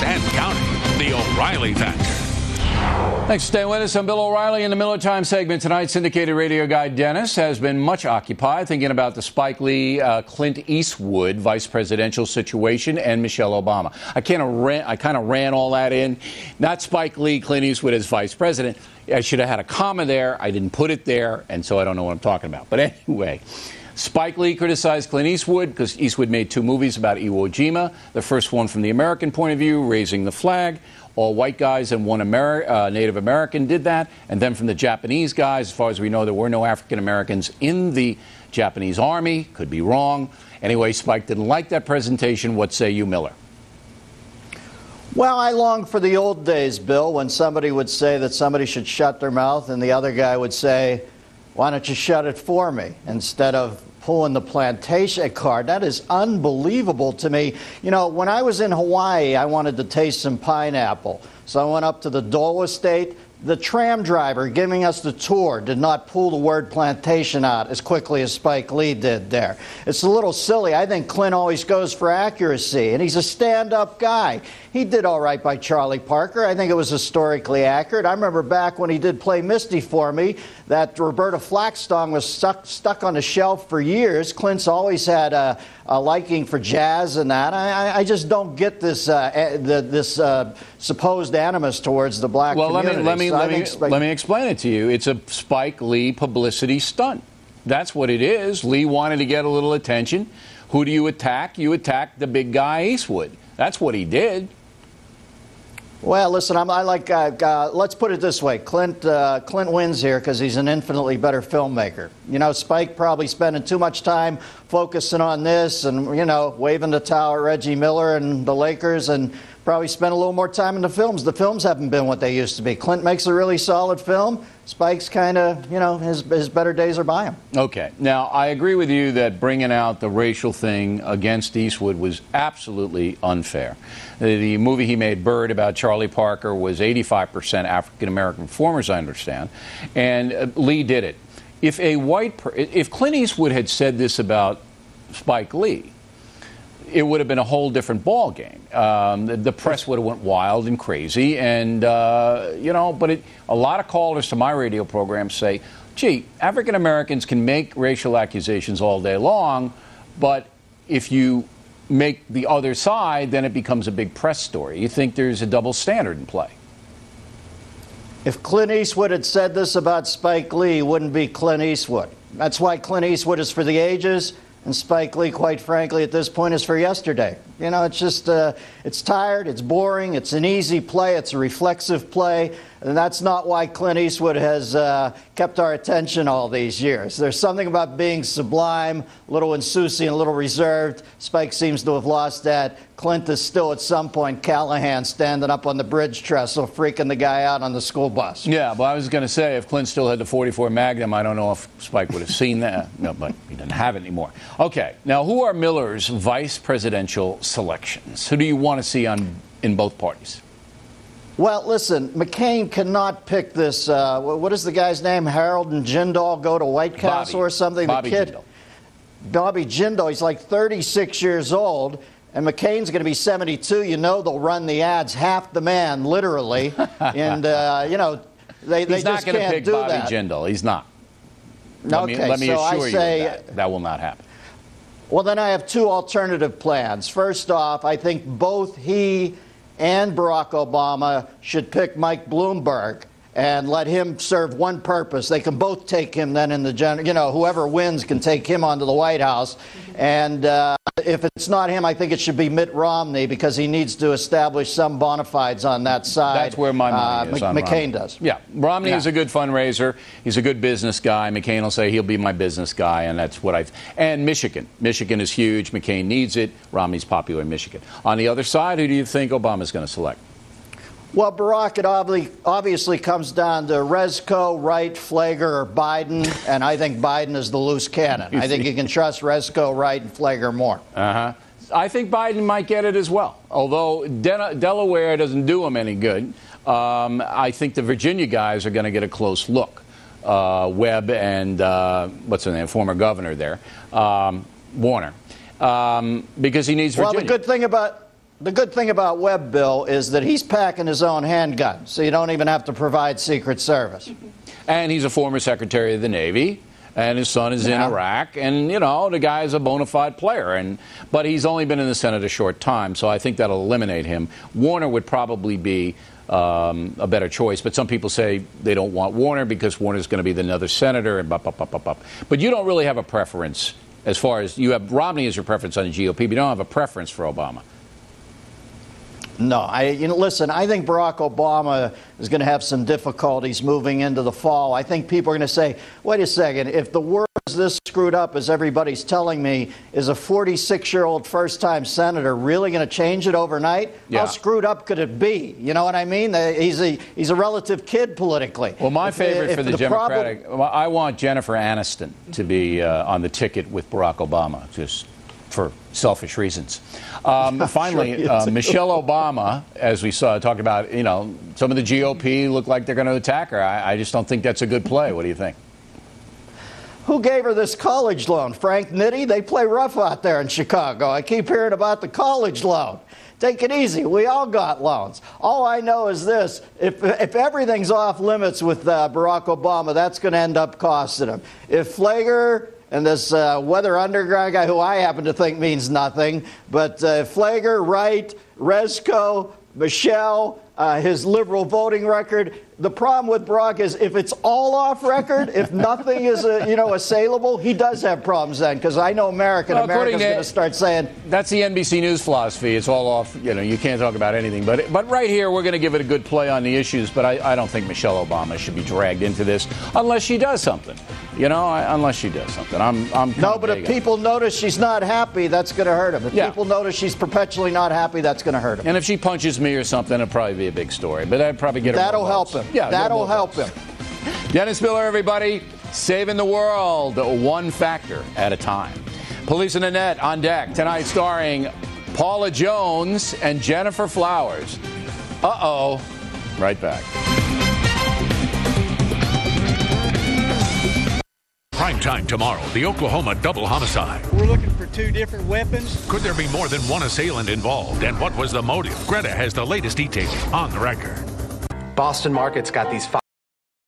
and counting. The O'Reilly Factor. Thanks for staying with us. I'm Bill O'Reilly. In the Miller Time segment tonight, syndicated radio guy Dennis has been much occupied thinking about the Spike Lee, Clint Eastwood vice presidential situation and Michelle Obama. I kind of ran all that in. Not Spike Lee, Clint Eastwood as vice president. I should have had a comma there. I didn't put it there, and so I don't know what I'm talking about. But anyway, Spike Lee criticized Clint Eastwood because Eastwood made 2 movies about Iwo Jima. The first one from the American point of view, raising the flag. All white guys and one Native American did that. And then from the Japanese guys, as far as we know, there were no African Americans in the Japanese army. Could be wrong. Anyway, Spike didn't like that presentation. What say you, Miller? Well, I long for the old days, Bill, when somebody would say that somebody should shut their mouth and the other guy would say, why don't you shut it for me, instead of pulling the plantation card. That is unbelievable to me. You know, when I was in Hawaii, I wanted to taste some pineapple. So I went up to the Dole estate. The tram driver giving us the tour did not pull the word plantation out as quickly as Spike Lee did there. It's a little silly. I think Clint always goes for accuracy, and he's a stand-up guy. He did all right by Charlie Parker. I think it was historically accurate. I remember back when he did Play Misty for me, that Roberta Flack song was stuck on the shelf for years. Clint's always had a liking for jazz and that. I just don't get this supposed animus towards the black community. Let me explain it to you. It's a Spike Lee publicity stunt. That's what it is. Lee wanted to get a little attention. Who do you attack? You attack the big guy Eastwood. That's what he did. Well, listen, let's put it this way. Clint wins here because he's an infinitely better filmmaker. You know, Spike probably spending too much time focusing on this and, you know, waving the towel at Reggie Miller and the Lakers, and probably spent a little more time in the films. The films haven't been what they used to be. Clint makes a really solid film. Spike's kind of, you know, his better days are by him. Okay. Now, I agree with you that bringing out the racial thing against Eastwood was absolutely unfair. The movie he made, Bird, about Charlie Parker was 85% African-American performers, I understand, and Lee did it. If Clint Eastwood had said this about Spike Lee, it would have been a whole different ball game. The press would have went wild and crazy, and you know. But a lot of callers to my radio program say, "Gee, African Americans can make racial accusations all day long, but if you make the other side, then it becomes a big press story." You think there's a double standard in play? If Clint Eastwood had said this about Spike Lee, it wouldn't be Clint Eastwood. That's why Clint Eastwood is for the ages. And Spike Lee, quite frankly, at this point is for yesterday. You know, it's just, it's tired, it's boring, it's an easy play, it's a reflexive play. And that's not why Clint Eastwood has kept our attention all these years. There's something about being sublime, a little insouciant, a little reserved. Spike seems to have lost that. Clint is still at some point Callahan standing up on the bridge trestle, freaking the guy out on the school bus. Yeah, but I was going to say, if Clint still had the .44 Magnum, I don't know if Spike would have seen that. No, but he doesn't have it anymore. Okay, now who are Miller's vice presidential selections? Who do you want to see in both parties? Well, listen, McCain cannot pick this, what is the guy's name? Harold and Jindal go to White Castle or something? Bobby Jindal. Bobby Jindal, he's like 36 years old, and McCain's going to be 72. You know they'll run the ads half the man, literally. And, you know, they just can't do that. He's not going to pick Bobby Jindal. He's not. Let me assure you that will not happen. Well, then I have 2 alternative plans. First off, I think both he and Barack Obama should pick Mike Bloomberg and let him serve one purpose. They can both take him then in the general, you know, whoever wins can take him onto the White House. And if it's not him, I think it should be Mitt Romney because he needs to establish some bona fides on that side. That's where my money is on McCain Romney. does. Yeah, Romney is a good fundraiser. He's a good business guy. McCain will say he'll be my business guy, and that's what And Michigan. Michigan is huge. McCain needs it. Romney's popular in Michigan. On the other side, who do you think Obama's going to select? Well, Barack, it obviously comes down to Rezko, Wright, Flager, or Biden, and I think Biden is the loose cannon. I think you can trust Rezko, Wright, and Flager more. I think Biden might get it as well, although Delaware doesn't do him any good. I think the Virginia guys are going to get a close look. Webb and, what's his name, former governor there, Warner, because he needs Virginia. Well, the good thing about Webb, Bill, is that he's packing his own handgun, so you don't even have to provide Secret Service. And he's a former Secretary of the Navy, and his son is in Iraq, and, you know, the guy's a bona fide player. But he's only been in the Senate a short time, so I think that'll eliminate him. Warner would probably be a better choice, but some people say they don't want Warner because Warner's going to be another senator, and But you don't really have a preference as far as you have Romney as your preference on the GOP, but you don't have a preference for Obama. No, listen, I think Barack Obama is going to have some difficulties moving into the fall. I think people are going to say, wait a second, if the world is this screwed up as everybody's telling me, is a 46-year-old first-time senator really going to change it overnight? Yeah. How screwed up could it be? You know what I mean? He's a relative kid politically. Well, my favorite for the Democratic, I want Jennifer Aniston to be on the ticket with Barack Obama, just for selfish reasons. Finally, Michelle Obama, as we saw, talked about, you know, some of the GOP look like they're going to attack her. I just don't think that's a good play. What do you think? Who gave her this college loan? Frank Nitti? They play rough out there in Chicago. I keep hearing about the college loan. Take it easy. We all got loans. All I know is this. If everything's off limits with Barack Obama, that's going to end up costing him. If Flager and this Weather Underground guy, who I happen to think means nothing, but Flager, Wright, Rezko, Michelle, his liberal voting record. The problem with Barack is if it's all off record, if nothing is assailable, he does have problems then, because I know America's going to start saying that's the NBC News philosophy. It's all off. You can't talk about anything. But right here, we're going to give it a good play on the issues. But I don't think Michelle Obama should be dragged into this unless she does something. Unless she does something. No, but if people notice she's not happy, that's going to hurt him. If people notice she's perpetually not happy, that's going to hurt him. And if she punches me or something, it'll probably be a big story. But that'd probably get her. That'll help him. Yeah, that'll help him. Dennis Miller, everybody, saving the world one factor at a time. Police in the Net on deck tonight, starring Paula Jones and Jennifer Flowers. Uh-oh. Right back. Prime time tomorrow, the Oklahoma double homicide. We're looking for two different weapons. Could there be more than one assailant involved? And what was the motive? Greta has the latest details on the record. Boston Market's got these